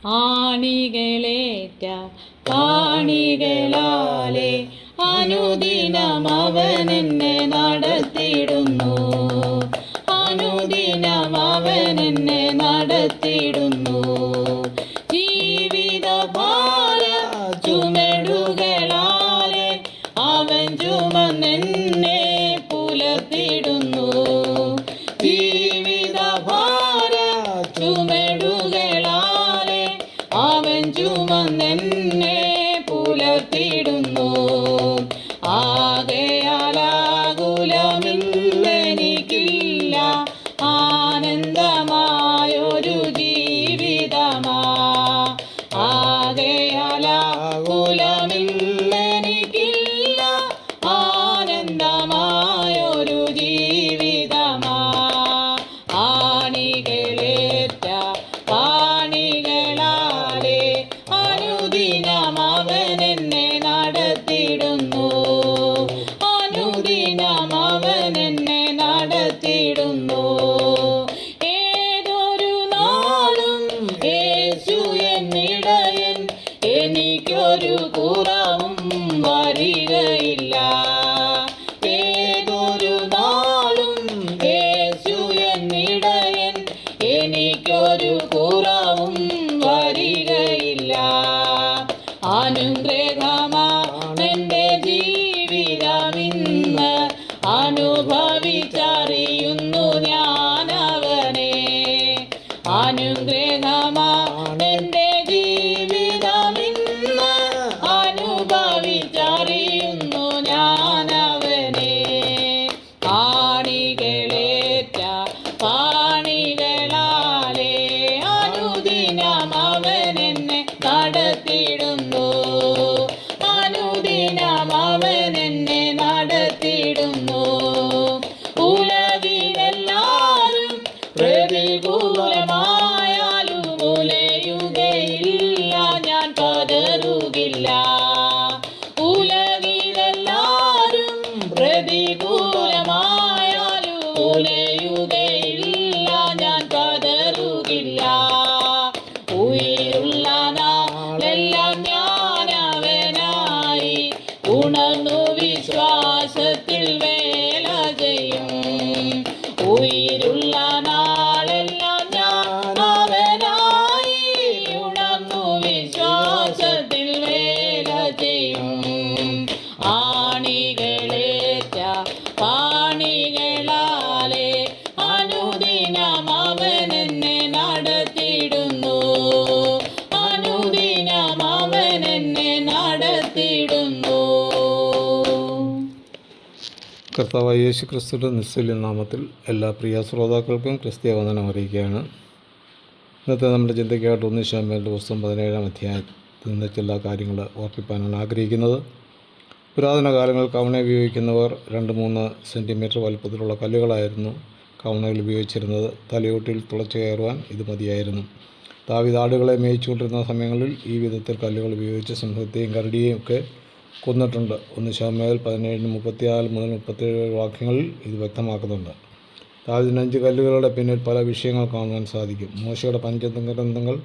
ആണികളേറ്റ കാണികളാലെ അനുദിനം അവനെന്നെ നടത്തിയിടുന്നു. അനുദിനം അവനെന്നെ നടത്തിയിടുന്നു. ജീവിത ഭാര ചുമടുകളാലെ അവൻ ചുമന്നെന്നെ പുലർത്തിയിടുന്നു. ജീവിത ഭാര ചുമടുകളാലെ അവൻ ചുമന്നെന്നെ പുലർത്തിയിടുന്നു. ആകയാലാകുലമില്ലെനിക്കില്ല, ആനന്ദമായൊരു ജീവിതമാ. ആകയാലാകുലമില്ലെനിക്കില്ല, ആനന്ദമായൊരു ജീവിതമാ. ആണികളേറ്റ പാണികളാലെ അനുദിനം അവനെന്നെ നടത്തിയിടുന്നു. അനുദിനം അവനെന്നെ നടത്തിയിടുന്നു. ഏതൊരു നാളും യേശു എന്നിടയൻ, എനിക്കൊരു കുറവും വരികയില്ല. ഏതൊരു നാളും യേശു എന്നിടയൻ, എനിക്കൊരു കുറവും വരികയില്ല. അനുഗ്രഹമാണെൻ്റെ ജീവിതമിന്ന്, അനുഭവിച്ചറിയുന്നു ഞാനവനെ. അനുഗ്രഹമാണെൻ്റെ ജീവിതമിന്ന്, അനുഭവിച്ചറിയുന്നു ഞാനവനെ. ആണികളേറ്റ പാണികളാലെ അനുദിനം അവനെന്നെ നടത്തിയിടുന്നു. അനുദിനം അവനെന്നെ നടത്തിയിടുന്നു. ഉലകിലെല്ലാരും പ്രതികൂലമായാലും ഉലയുകയില്ല, ഞാൻ പതറുകില്ല. ഉലകിലെല്ലാരും പ്രതികൂലമായാലും ഉലയുകയില്ല, ഞാൻ പതറുകില്ല. ഉயிருള്ള നാളെല്ലാം ഞാനവനായി ഉണർന്നു വിശ്വാസത്തിൽ വേല ചെയ്യും. ഉயிருള്ള നാളെല്ലാം ഞാനവനായി ഉണർന്നു വിശ്വാസത്തിൽ വേല ചെയ്യും. ആണികളേറ്റ പാണികളാലെ അനുദിനം അവനെന്നെ നടത്തിയിടുന്നു. അനുദിനം അവനെന്നെ നടത്തിയിടുന്നു. കർത്താവായ യേശു ക്രിസ്തുവിൻ്റെ നിസ്തുല്യ നാമത്തിൽ എല്ലാ പ്രിയ ശ്രോതാക്കൾക്കും ക്രിസ്തീയ വന്ദനം അറിയിക്കുകയാണ്. ഇന്നത്തെ നമ്മുടെ ചിന്തയ്ക്കായിട്ട് 1 ശമൂവേലിൻ്റെ പുസ്തകം 17-ാം അധ്യായത്തിൽ നിന്ന് ചില കാര്യങ്ങൾ ഓർപ്പിക്കാനാണ് ആഗ്രഹിക്കുന്നത്. പുരാതന കാലങ്ങളിൽ കവണ ഉപയോഗിക്കുന്നവർ 2-3 സെൻറ്റിമീറ്റർ വലുപ്പത്തിലുള്ള കല്ലുകളായിരുന്നു കവണയിൽ ഉപയോഗിച്ചിരുന്നത്. തലയോട്ടിൽ തുളച്ചു കയറുവാൻ ഇത് മതിയായിരുന്നു. ദാവീദ് ആടുകളെ മേയിച്ചുകൊണ്ടിരുന്ന സമയങ്ങളിൽ ഈ വിധത്തിൽ കല്ലുകൾ ഉപയോഗിച്ച് സിംഹത്തെയും കരടിയെയും ഒക്കെ കൊന്നിട്ടുണ്ട്. 1 ശമൂവേൽ 17-34 മുതൽ 37 വാക്യങ്ങളിൽ ഇത് വ്യക്തമാക്കുന്നുണ്ട്. ദാവീദിന് 5 കല്ലുകളുടെ പിന്നിൽ പല വിഷയങ്ങൾ കാണുവാൻ സാധിക്കും. മോശയുടെ പഞ്ചഗ്രന്ഥങ്ങൾ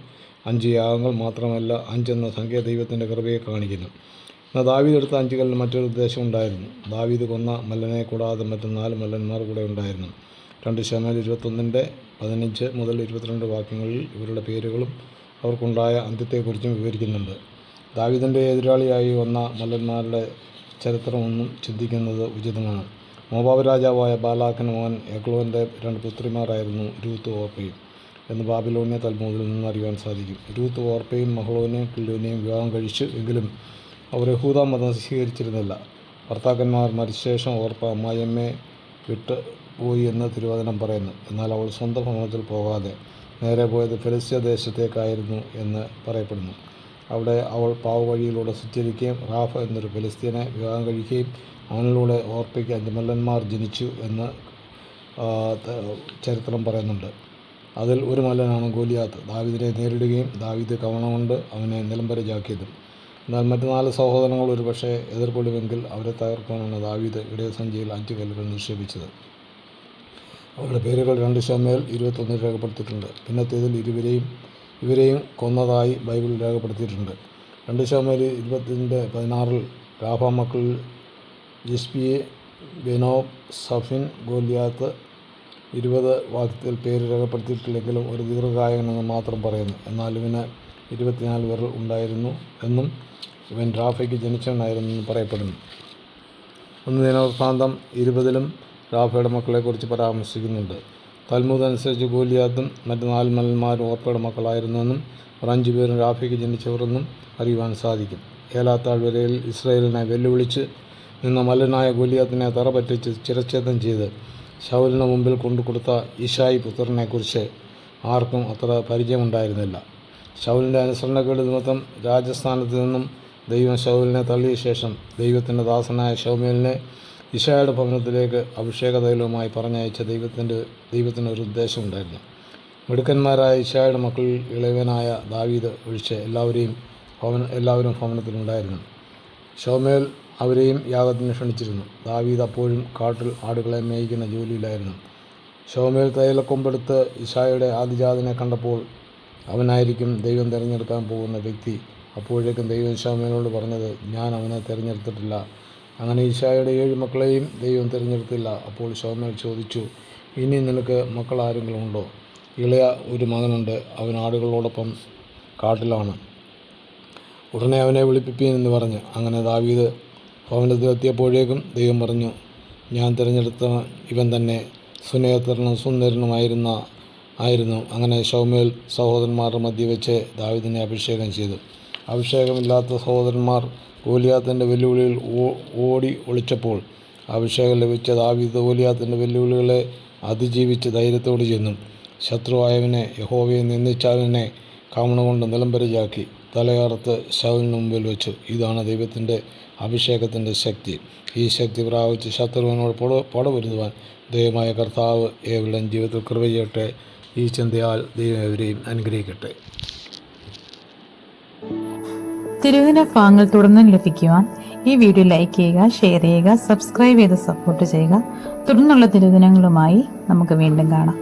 5 യാഗങ്ങൾ മാത്രമല്ല, 5 എന്ന സംഖ്യ ദൈവത്തിൻ്റെ കൃപയെ കാണിക്കുന്നു. എന്നാൽ ദാവീദ് എടുത്ത 5 കല്ലിന് മറ്റൊരു ഉദ്ദേശം ഉണ്ടായിരുന്നു. ദാവീദ് കൊന്ന മല്ലനെ കൂടാതെ മറ്റ് 4 മല്ലന്മാർ കൂടെ ഉണ്ടായിരുന്നു. 2 ശമൂവേൽ 21-15 മുതൽ 22 വാക്യങ്ങളിൽ ഇവരുടെ പേരുകളും അവർക്കുണ്ടായ അന്ത്യത്തെക്കുറിച്ചും വിവരിക്കുന്നുണ്ട്. ദാവീദിൻ്റെ എതിരാളിയായി വന്ന മല്ലന്മാരുടെ ചരിത്രമൊന്നും ചിന്തിക്കുന്നത് ഉചിതമാണ്. മോവാബ് രാജാവായ ബാലാക്കിന് മകൻ എഗ്ലോൻ്റെ 2 പുത്രിമാരായിരുന്നു രൂത്ത്, ഓർപ്പയും എന്ന് ബാബിലോണിയ തൽമൂദിൽ നിന്ന് അറിയുവാൻ സാധിക്കും. രൂത്ത് ഓർപ്പയും മഹ്ലോനെയും കില്യോനെയും വിവാഹം കഴിച്ചു. എങ്കിലും അവർ യഹൂദ മതം സ്വീകരിച്ചിരുന്നില്ല. ഭർത്താക്കന്മാർ മരിച്ച ശേഷം ഓർപ്പ അമ്മായിയമ്മയെ വിട്ട് പോയി എന്ന് തിരുവചനം പറയുന്നു. എന്നാൽ അവൾ സ്വന്തം ഭവനത്തിൽ പോകാതെ നേരെ പോയത് ഫെലിസ്ത്യ ദേശത്തേക്കായിരുന്നു എന്ന് പറയപ്പെടുന്നു. അവിടെ അവൾ പാവവഴിയിലൂടെ സഞ്ചരിക്കുകയും റാഫ എന്നൊരു ഫെലിസ്ത്യനെ വിവാഹം കഴിക്കുകയും അവനിലൂടെ ഓർപ്പയ്ക്ക് 5 മല്ലന്മാർ ജനിച്ചു എന്ന് ചരിത്രം പറയുന്നുണ്ട്. അതിൽ ഒരു മല്ലനാണ് ഗോലിയാത്ത്. ദാവീദിനെ നേരിടുകയും ദാവീദ് കവണ കൊണ്ട് അവനെ നിലംപരിചാക്കിയതും. എന്നാൽ മറ്റ് 4 സഹോദരങ്ങൾ ഒരു പക്ഷേ എതിർക്കൊള്ളുമെങ്കിൽ അവരെ തകർക്കാനാണ് ദാവീദ് ഇടയസഞ്ചിയിൽ 5 കല്ലുകൾ നിക്ഷേപിച്ചത്. അവരുടെ പേരുകൾ 2 ശമൂവേൽ 21 രേഖപ്പെടുത്തിയിട്ടുണ്ട്. പിന്നത്തേതിൽ ഇരുവരെയും ഇവരെയും കൊന്നതായി ബൈബിളിൽ രേഖപ്പെടുത്തിയിട്ടുണ്ട്. 2 ശമൂവേൽ 20:16 രാഫ മക്കൾ ജിസ്പിയെ, ബെനോബ്, സഫിൻ, ഗോലിയാത്ത് 20 വാക്യത്തിൽ പേര് രേഖപ്പെടുത്തിയിട്ടില്ലെങ്കിലും ഒരു ദീർഘകായകനെന്ന് മാത്രം പറയുന്നു. എന്നാൽ ഇവന് 24 വിരൽ ഉണ്ടായിരുന്നു എന്നും ഇവൻ രാഫയ്ക്ക് ജനിച്ചവനായിരുന്നെന്നും പറയപ്പെടുന്നു. 1 ദിനവൃത്താന്തം 20 രാഫയുടെ മക്കളെക്കുറിച്ച് പരാമർശിക്കുന്നുണ്ട്. തൽമൂദ് അനുസരിച്ച് ഗോലിയാത്തും മറ്റ് 4 മല്ലന്മാരും ഓർപ്പയുടെ മക്കളായിരുന്നുവെന്നും അവർ 5 പേരും രാഫയ്ക്ക് ജനിച്ചവരെന്നും അറിയുവാൻ സാധിക്കും. ഏലാത്താഴ്വരയിൽ ഇസ്രായേലിനെ വെല്ലുവിളിച്ച് നിന്ന മല്ലനായ ഗോലിയാത്തിനെ തറ പറ്റിച്ച് ചിരച്ഛേദം ചെയ്ത് ശൗലിന് മുമ്പിൽ കൊണ്ടുകൊടുത്ത ഇശായി പുത്രനെക്കുറിച്ച് ആർക്കും അത്ര പരിചയമുണ്ടായിരുന്നില്ല. ശൗലിൻ്റെ അനുസരണക്കേട് നിമിത്തം രാജസ്ഥാനത്ത് നിന്നും ദൈവം ശൗലിനെ തള്ളിയ ശേഷം ദൈവത്തിൻ്റെ ദാസനായ ശമൂവേലിനെ ഇശായിയുടെ ഭവനത്തിലേക്ക് അഭിഷേക തൈലവുമായി പറഞ്ഞയച്ച ദൈവത്തിന് ഒരു ഉദ്ദേശമുണ്ടായിരുന്നു. മിടുക്കന്മാരായ ഇശായിയുടെ മക്കളിൽ ഇളയവനായ ദാവീദ് ഒഴിച്ച് എല്ലാവരും ഭവനത്തിലുണ്ടായിരുന്നു. ശമൂവേൽ അവരെയും യാഗത്തിന് ക്ഷണിച്ചിരുന്നു. ദാവീദ് അപ്പോഴും കാട്ടിൽ ആടുകളെ മേയിക്കുന്ന ജോലിയിലായിരുന്നു. ശമൂവേൽ തൈലക്കൊമ്പെടുത്ത് ഇശായിയുടെ ആദിജാതനെ കണ്ടപ്പോൾ അവനായിരിക്കും ദൈവം തിരഞ്ഞെടുക്കാൻ പോകുന്ന വ്യക്തി. അപ്പോഴേക്കും ദൈവം ശമൂവേലിനോട് പറഞ്ഞത്, ഞാൻ അവനെ തിരഞ്ഞെടുത്തിട്ടില്ല. അങ്ങനെ ഇശായിയുടെ 7 മക്കളെയും ദൈവം തിരഞ്ഞെടുത്തില്ല. അപ്പോൾ ശമൂവേൽ ചോദിച്ചു, ഇനി നിനക്ക് മക്കൾ ആരെങ്കിലും ഉണ്ടോ? ഇളയ ഒരു മകനുണ്ട്, അവൻ ആടുകളോടൊപ്പം കാട്ടിലാണ്. ഉടനെ അവനെ വിളിപ്പിപ്പീൻ എന്ന് പറഞ്ഞു. അങ്ങനെ ദാവീദ് ഭവനത്തിലെത്തിയപ്പോഴേക്കും ദൈവം പറഞ്ഞു, ഞാൻ തിരഞ്ഞെടുത്ത ഇവൻ തന്നെ സുനേത്രനും സുന്ദരനുമായിരുന്നു. അങ്ങനെ ശമൂവേൽ സഹോദരന്മാരുടെ മധ്യ വെച്ച് ദാവീദിനെ അഭിഷേകം ചെയ്തു. അഭിഷേകമില്ലാത്ത സഹോദരന്മാർ ഗോലിയാത്തിൻ്റെ വെല്ലുവിളിയിൽ ഓടി ഒളിച്ചപ്പോൾ അഭിഷേകം ലഭിച്ച ദാവീദ് ഗോലിയാത്തിൻ്റെ വെല്ലുവിളികളെ അതിജീവിച്ച് ധൈര്യത്തോട് ചെന്നു. ശത്രുവായവനെ, യഹോവയെ നിന്ദിച്ചവനെ കാമണ കൊണ്ട് നിലംപരിചാക്കി തലയറുത്ത് ശൗലിന് മുമ്പിൽ വെച്ചു. ഇതാണ് ദൈവത്തിൻ്റെ അഭിഷേകത്തിൻ്റെ ശക്തി. ഈ ശക്തി പ്രാപിച്ച് ശത്രുവിനോട് പടപൊരുതുവാൻ ദൈവമായ കർത്താവ് ഏവരുടെയും ജീവിതത്തിൽ കൃപ ചെയ്യട്ടെ. ഈ ചിന്തയാൽ ദൈവം ഏവരെയും അനുഗ്രഹിക്കട്ടെ. തിരുവചന ഭാഗങ്ങൾ തുടർന്നും ലഭിക്കുവാൻ ഈ വീഡിയോ ലൈക്ക് ചെയ്യുക, ഷെയർ ചെയ്യുക, സബ്സ്ക്രൈബ് ചെയ്ത് സപ്പോർട്ട് ചെയ്യുക. തുടർന്നുള്ള തിരുവചനങ്ങളുമായി നമുക്ക് വീണ്ടും കാണാം.